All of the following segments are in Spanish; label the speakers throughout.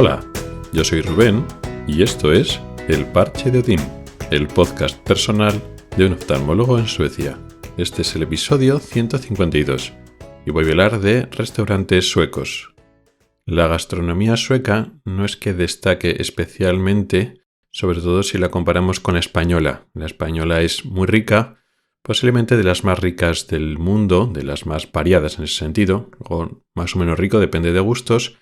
Speaker 1: Hola, yo soy Rubén y esto es El Parche de Odín, el podcast personal de un oftalmólogo en Suecia. Este es el episodio 152 y voy a hablar de restaurantes suecos. La gastronomía sueca no es que destaque especialmente, sobre todo si la comparamos con la española. La española es muy rica, posiblemente de las más ricas del mundo, de las más variadas en ese sentido, o más o menos rico, depende de gustos,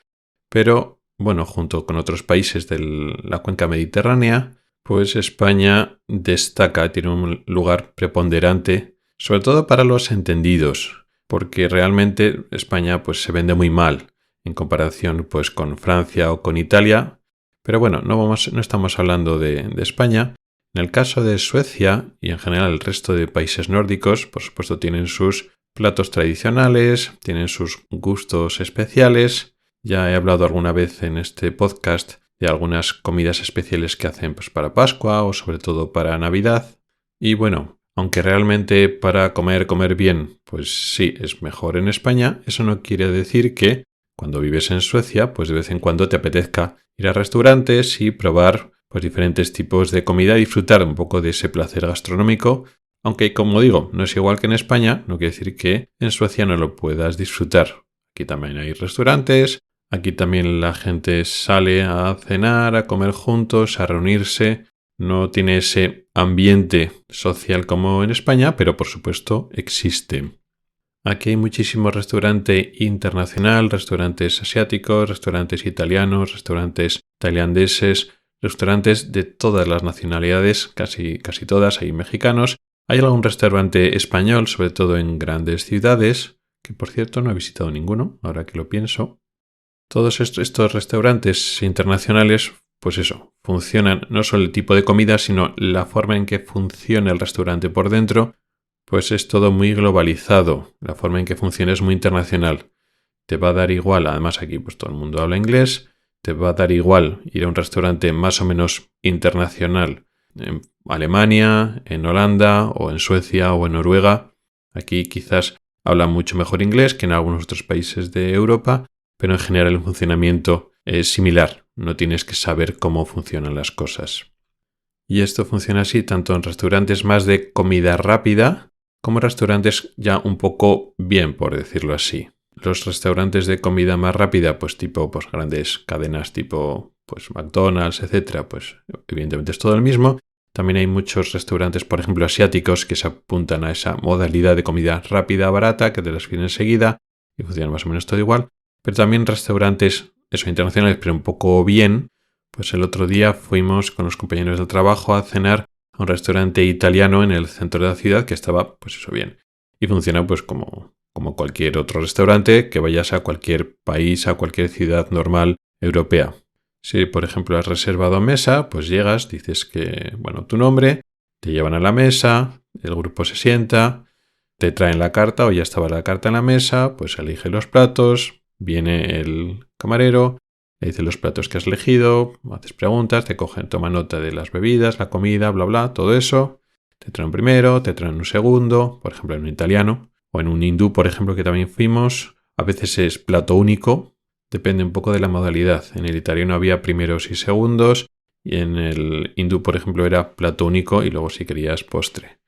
Speaker 1: pero bueno, junto con otros países de la cuenca mediterránea, pues España destaca, tiene un lugar preponderante, sobre todo para los entendidos, porque realmente España pues se vende muy mal en comparación pues con Francia o con Italia, pero bueno, no estamos hablando de España. En el caso de Suecia y en general el resto de países nórdicos, por supuesto tienen sus platos tradicionales, tienen sus gustos especiales. Ya he hablado alguna vez en este podcast de algunas comidas especiales que hacen pues, para Pascua o sobre todo para Navidad. Y bueno, aunque realmente para comer bien, pues sí, es mejor en España, eso no quiere decir que cuando vives en Suecia, pues de vez en cuando te apetezca ir a restaurantes y probar pues diferentes tipos de comida y disfrutar un poco de ese placer gastronómico. Aunque, como digo, no es igual que en España, no quiere decir que en Suecia no lo puedas disfrutar. Aquí también hay restaurantes, aquí también la gente sale a cenar, a comer juntos, a reunirse. No tiene ese ambiente social como en España, pero por supuesto existe. Aquí hay muchísimo restaurante internacional, restaurantes asiáticos, restaurantes italianos, restaurantes tailandeses, restaurantes de todas las nacionalidades, casi todas, hay mexicanos. Hay algún restaurante español, sobre todo en grandes ciudades, que por cierto no he visitado ninguno, ahora que lo pienso. Todos estos restaurantes internacionales, pues eso, funcionan no solo el tipo de comida, sino la forma en que funciona el restaurante por dentro, pues es todo muy globalizado. La forma en que funciona es muy internacional. Te va a dar igual, además aquí pues todo el mundo habla inglés, te va a dar igual ir a un restaurante más o menos internacional en Alemania, en Holanda o en Suecia o en Noruega. Aquí quizás hablan mucho mejor inglés que en algunos otros países de Europa, pero en general el funcionamiento es similar. No tienes que saber cómo funcionan las cosas. Y esto funciona así tanto en restaurantes más de comida rápida como restaurantes ya un poco bien, por decirlo así. Los restaurantes de comida más rápida, pues tipo pues grandes cadenas tipo pues McDonald's, etcétera, pues evidentemente es todo el mismo. También hay muchos restaurantes, por ejemplo, asiáticos que se apuntan a esa modalidad de comida rápida, barata, que te las piden enseguida y funciona más o menos todo igual. Pero también restaurantes, internacionales, pero un poco bien. Pues el otro día fuimos con los compañeros del trabajo a cenar a un restaurante italiano en el centro de la ciudad que estaba, pues eso, bien. Y funciona pues como cualquier otro restaurante que vayas a cualquier país, a cualquier ciudad normal europea. Si, por ejemplo, has reservado mesa, pues llegas, dices que, tu nombre, te llevan a la mesa, el grupo se sienta, te traen la carta o ya estaba la carta en la mesa, pues elige los platos, viene el camarero, le dice los platos que has elegido, haces preguntas, toma nota de las bebidas, la comida, bla, bla, todo eso. Te traen un primero, te traen un segundo, por ejemplo en un italiano, o en un hindú, por ejemplo, que también fuimos. A veces es plato único, depende un poco de la modalidad. En el italiano había primeros y segundos, y en el hindú, por ejemplo, era plato único y luego si querías postre.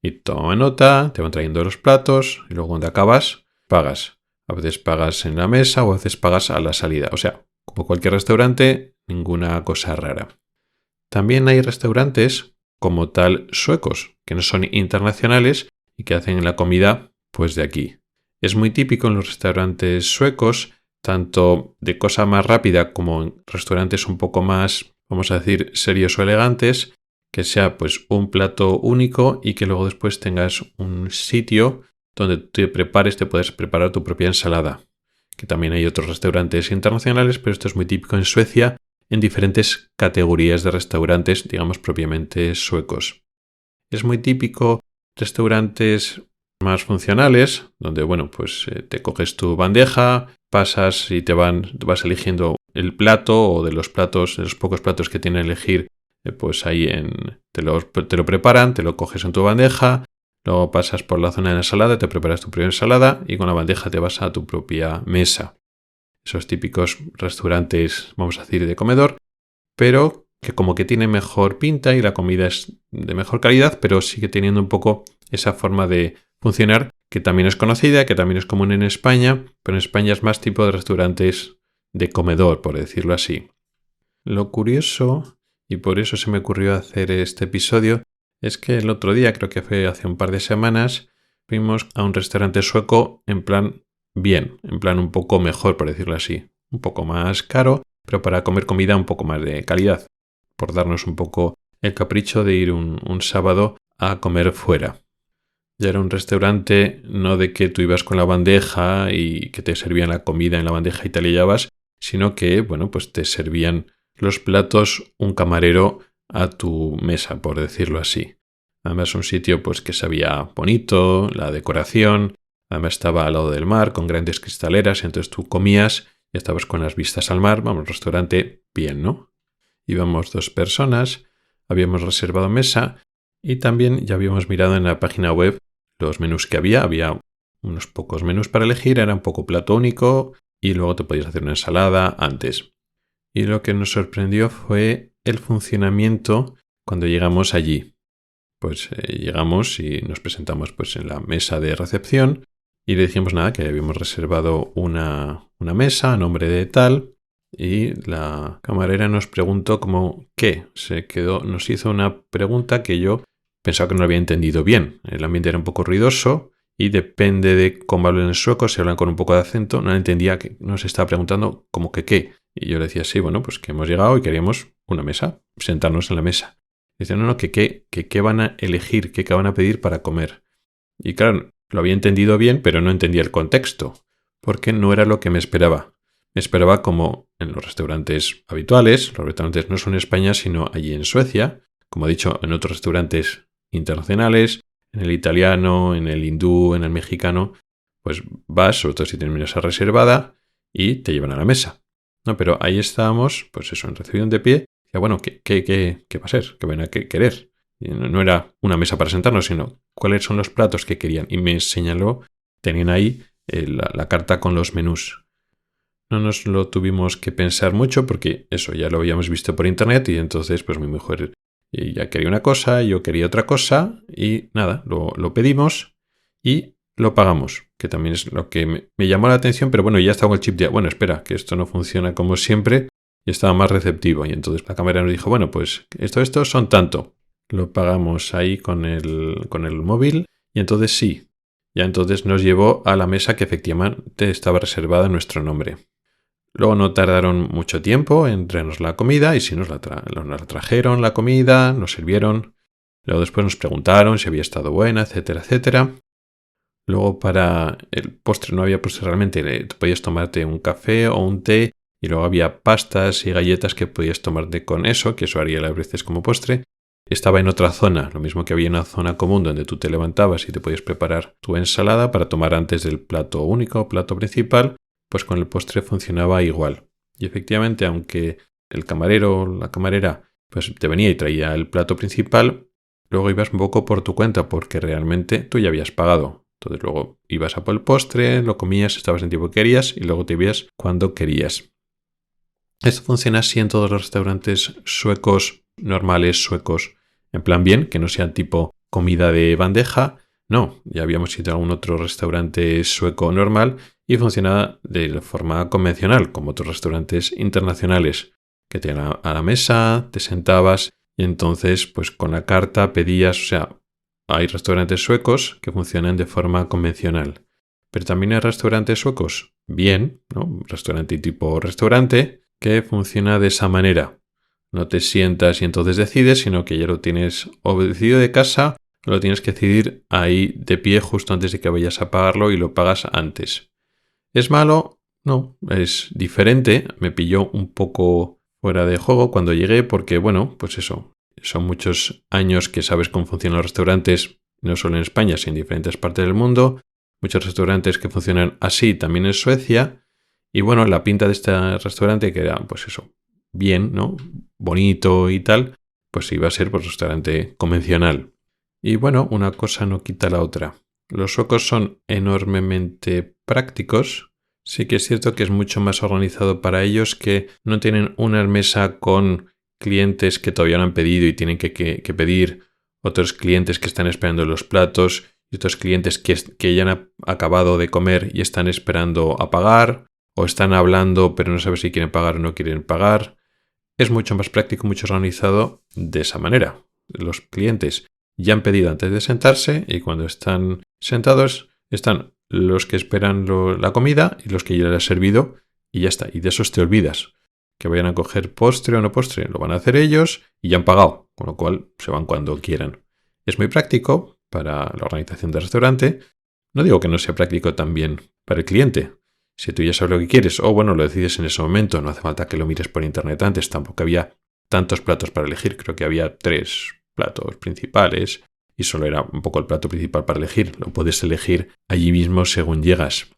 Speaker 1: Y toma nota, te van trayendo los platos, y luego cuando acabas, pagas. A veces pagas en la mesa o a veces pagas a la salida. O sea, como cualquier restaurante, ninguna cosa rara. También hay restaurantes como tal suecos, que no son internacionales y que hacen la comida pues de aquí. Es muy típico en los restaurantes suecos, tanto de cosa más rápida como en restaurantes un poco más, vamos a decir, serios o elegantes, que sea pues un plato único y que luego después tengas un sitio donde te puedes preparar tu propia ensalada. Que también hay otros restaurantes internacionales, pero esto es muy típico en Suecia, en diferentes categorías de restaurantes, digamos propiamente suecos. Es muy típico restaurantes más funcionales, donde te coges tu bandeja, pasas y vas eligiendo el plato o de los pocos platos que tienen a elegir, pues ahí te lo preparan, te lo coges en tu bandeja. Luego pasas por la zona de la ensalada, te preparas tu propia ensalada y con la bandeja te vas a tu propia mesa. esos típicos restaurantes, vamos a decir, de comedor, pero que como que tiene mejor pinta y la comida es de mejor calidad, pero sigue teniendo un poco esa forma de funcionar que también es conocida, que también es común en España, pero en España es más tipo de restaurantes de comedor, por decirlo así. Lo curioso, y por eso se me ocurrió hacer este episodio, es que el otro día, creo que fue hace un par de semanas, fuimos a un restaurante sueco en plan bien, en plan un poco mejor, por decirlo así. Un poco más caro, pero para comer comida un poco más de calidad, por darnos un poco el capricho de ir un sábado a comer fuera. Ya era un restaurante no de que tú ibas con la bandeja y que te servían la comida en la bandeja y te la llevabas, sino que, bueno, pues te servían los platos un camarero a tu mesa, por decirlo así. Además un sitio pues que se veía bonito, la decoración, además estaba al lado del mar con grandes cristaleras, entonces tú comías y estabas con las vistas al mar, vamos, restaurante bien, ¿no? Íbamos 2 personas, habíamos reservado mesa y también ya habíamos mirado en la página web los menús que había unos pocos menús para elegir, era un poco plato único y luego te podías hacer una ensalada antes. Y lo que nos sorprendió fue el funcionamiento cuando llegamos allí. Pues llegamos y nos presentamos pues en la mesa de recepción y le dijimos nada, que habíamos reservado una mesa a nombre de tal y la camarera nos preguntó como ¿qué? Nos hizo una pregunta que yo pensaba que no había entendido bien. El ambiente era un poco ruidoso y depende de cómo hablan en sueco, si hablan con un poco de acento, no entendía que nos estaba preguntando como que qué. Y yo le decía, sí, bueno, pues que hemos llegado y queríamos una mesa, sentarnos en la mesa. Dice, no, que qué van a elegir, qué van a pedir para comer. Y claro, lo había entendido bien, pero no entendía el contexto, porque no era lo que me esperaba. Me esperaba como en los restaurantes habituales, los restaurantes no son en España, sino allí en Suecia, como he dicho, en otros restaurantes internacionales, en el italiano, en el hindú, en el mexicano, pues vas, sobre todo si tienes mesa reservada, y te llevan a la mesa. No, pero ahí estábamos, pues eso, en recepción de pie, y bueno, ¿qué va a ser? ¿Qué van a querer? Y no era una mesa para sentarnos, sino cuáles son los platos que querían. Y me señaló, tenían ahí la carta con los menús. No nos lo tuvimos que pensar mucho porque eso ya lo habíamos visto por internet y entonces pues mi mujer ya quería una cosa, yo quería otra cosa y nada, lo pedimos y lo pagamos, que también es lo que me llamó la atención, pero bueno, ya estaba el chip de, bueno, espera, que esto no funciona como siempre y estaba más receptivo y entonces la cámara nos dijo, bueno, pues esto son tanto. Lo pagamos ahí con el móvil y entonces sí, ya entonces nos llevó a la mesa que efectivamente estaba reservada en nuestro nombre. Luego no tardaron mucho tiempo en traernos la comida y sí nos la trajeron la comida, nos sirvieron. Luego después nos preguntaron si había estado buena, etcétera, etcétera. Luego para el postre no había postre realmente, podías tomarte un café o un té y luego había pastas y galletas que podías tomarte con eso, que eso haría a veces como postre. Estaba en otra zona, lo mismo que había una zona común donde tú te levantabas y te podías preparar tu ensalada para tomar antes del plato único, plato principal, pues con el postre funcionaba igual. Y efectivamente, aunque el camarero o la camarera pues te venía y traía el plato principal, luego ibas un poco por tu cuenta porque realmente tú ya habías pagado. Entonces luego ibas a por el postre, lo comías, estabas en tiempo que querías y luego te ibas cuando querías. Esto funciona así en todos los restaurantes suecos, normales suecos, en plan bien, que no sean tipo comida de bandeja. No, ya habíamos ido a algún otro restaurante sueco normal y funcionaba de forma convencional, como otros restaurantes internacionales, que te iban a la mesa, te sentabas y entonces pues con la carta pedías, o sea, hay restaurantes suecos que funcionan de forma convencional, pero también hay restaurantes suecos bien, ¿no? Restaurante tipo restaurante, que funciona de esa manera. No te sientas y entonces decides, sino que ya lo tienes o decidido de casa, o lo tienes que decidir ahí de pie justo antes de que vayas a pagarlo y lo pagas antes. ¿Es malo? No, es diferente. Me pilló un poco fuera de juego cuando llegué porque, bueno, pues eso, son muchos años que sabes cómo funcionan los restaurantes, no solo en España, sino en diferentes partes del mundo. Muchos restaurantes que funcionan así también en Suecia. Y bueno, la pinta de este restaurante, que era, pues eso, bien, ¿no? Bonito y tal, pues iba a ser pues restaurante convencional. Y bueno, una cosa no quita la otra. Los suecos son enormemente prácticos, Sí que es cierto que es mucho más organizado para ellos, que no tienen una mesa con clientes que todavía no han pedido y tienen que pedir, otros clientes que están esperando los platos y otros clientes que ya han acabado de comer y están esperando a pagar, o están hablando pero no saben si quieren pagar o no quieren pagar. Es mucho más práctico, mucho organizado de esa manera. Los clientes ya han pedido antes de sentarse y cuando están sentados están los que esperan la comida y los que ya les has servido y ya está. Y de esos te olvidas. Que vayan a coger postre o no postre, lo van a hacer ellos y ya han pagado, con lo cual se van cuando quieran. Es muy práctico para la organización del restaurante. No digo que no sea práctico también para el cliente. Si tú ya sabes lo que quieres o bueno, lo decides en ese momento, no hace falta que lo mires por internet antes, tampoco había tantos platos para elegir, creo que había 3 platos principales y solo era un poco el plato principal para elegir, lo puedes elegir allí mismo según llegas.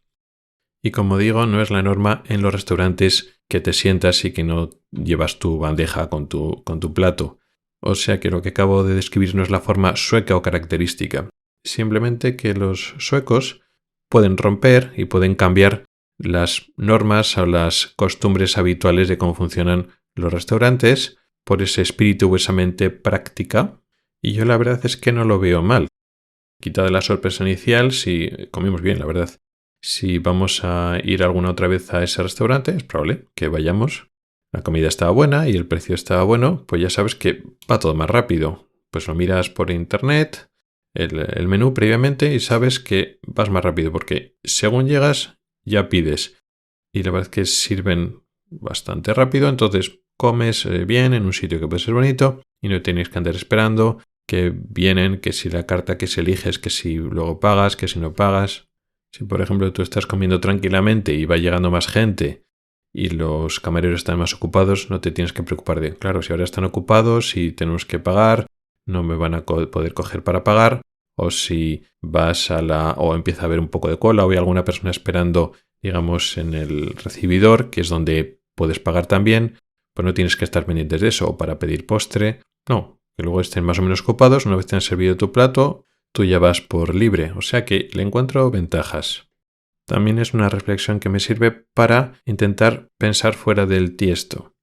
Speaker 1: Y como digo, no es la norma en los restaurantes que te sientas y que no llevas tu bandeja con tu plato. O sea que lo que acabo de describir no es la forma sueca o característica, simplemente que los suecos pueden romper y pueden cambiar las normas o las costumbres habituales de cómo funcionan los restaurantes por ese espíritu o esa mente práctica, y yo la verdad es que no lo veo mal. Quitada la sorpresa inicial, si comimos bien, la verdad. Si vamos a ir alguna otra vez a ese restaurante, es probable que vayamos. La comida estaba buena y el precio estaba bueno, pues ya sabes que va todo más rápido. Pues lo miras por internet, el menú previamente y sabes que vas más rápido porque según llegas ya pides. Y la verdad es que sirven bastante rápido, entonces comes bien en un sitio que puede ser bonito y no tienes que andar esperando que vienen, que si la carta que si eliges, que si luego pagas, que si no pagas. Si por ejemplo tú estás comiendo tranquilamente y va llegando más gente y los camareros están más ocupados, no te tienes que preocupar de, claro, si ahora están ocupados y tenemos que pagar, no me van a poder coger para pagar, o si vas o empieza a haber un poco de cola o hay alguna persona esperando, digamos, en el recibidor, que es donde puedes pagar también, pues no tienes que estar pendientes de eso, o para pedir postre, no, que luego estén más o menos ocupados, una vez te han servido tu plato, tú ya vas por libre, o sea que le encuentro ventajas. También es una reflexión que me sirve para intentar pensar fuera del tiesto.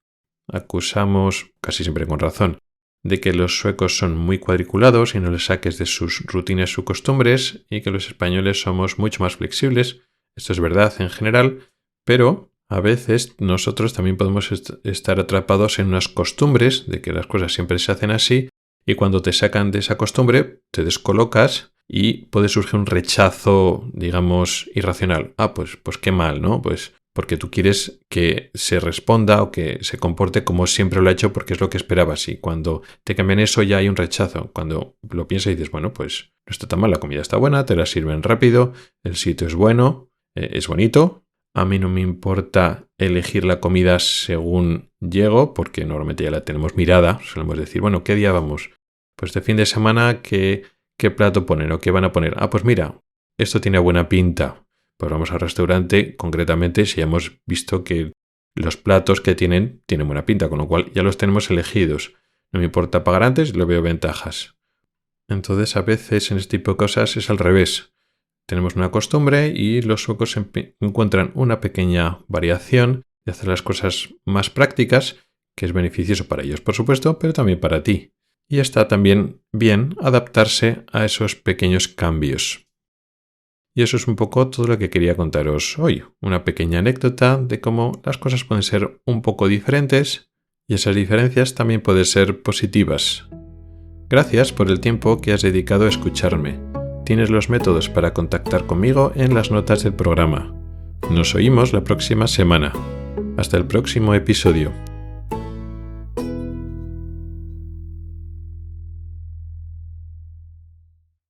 Speaker 1: Acusamos, casi siempre con razón, de que los suecos son muy cuadriculados y no les saques de sus rutinas sus costumbres y que los españoles somos mucho más flexibles. Esto es verdad en general, pero a veces nosotros también podemos estar atrapados en unas costumbres de que las cosas siempre se hacen así y cuando te sacan de esa costumbre te descolocas y puede surgir un rechazo, digamos, irracional. Pues qué mal, ¿no? Pues porque tú quieres que se responda o que se comporte como siempre lo ha hecho porque es lo que esperabas. Y cuando te cambian eso ya hay un rechazo. Cuando lo piensas y dices, bueno, pues no está tan mal, la comida está buena, te la sirven rápido, el sitio es bueno, es bonito. A mí no me importa elegir la comida según llego porque normalmente ya la tenemos mirada. Solemos decir, bueno, ¿qué día vamos? Pues de fin de semana, ¿qué plato ponen o qué van a poner? Pues mira, esto tiene buena pinta. Pues vamos al restaurante, concretamente, si hemos visto que los platos que tienen buena pinta, con lo cual ya los tenemos elegidos. No me importa pagar antes, lo veo ventajas. Entonces, a veces en este tipo de cosas es al revés. Tenemos una costumbre y los suecos encuentran una pequeña variación de hacer las cosas más prácticas, que es beneficioso para ellos, por supuesto, pero también para ti. Y está también bien adaptarse a esos pequeños cambios. Y eso es un poco todo lo que quería contaros hoy. Una pequeña anécdota de cómo las cosas pueden ser un poco diferentes y esas diferencias también pueden ser positivas. Gracias por el tiempo que has dedicado a escucharme. Tienes los métodos para contactar conmigo en las notas del programa. Nos oímos la próxima semana. Hasta el próximo episodio.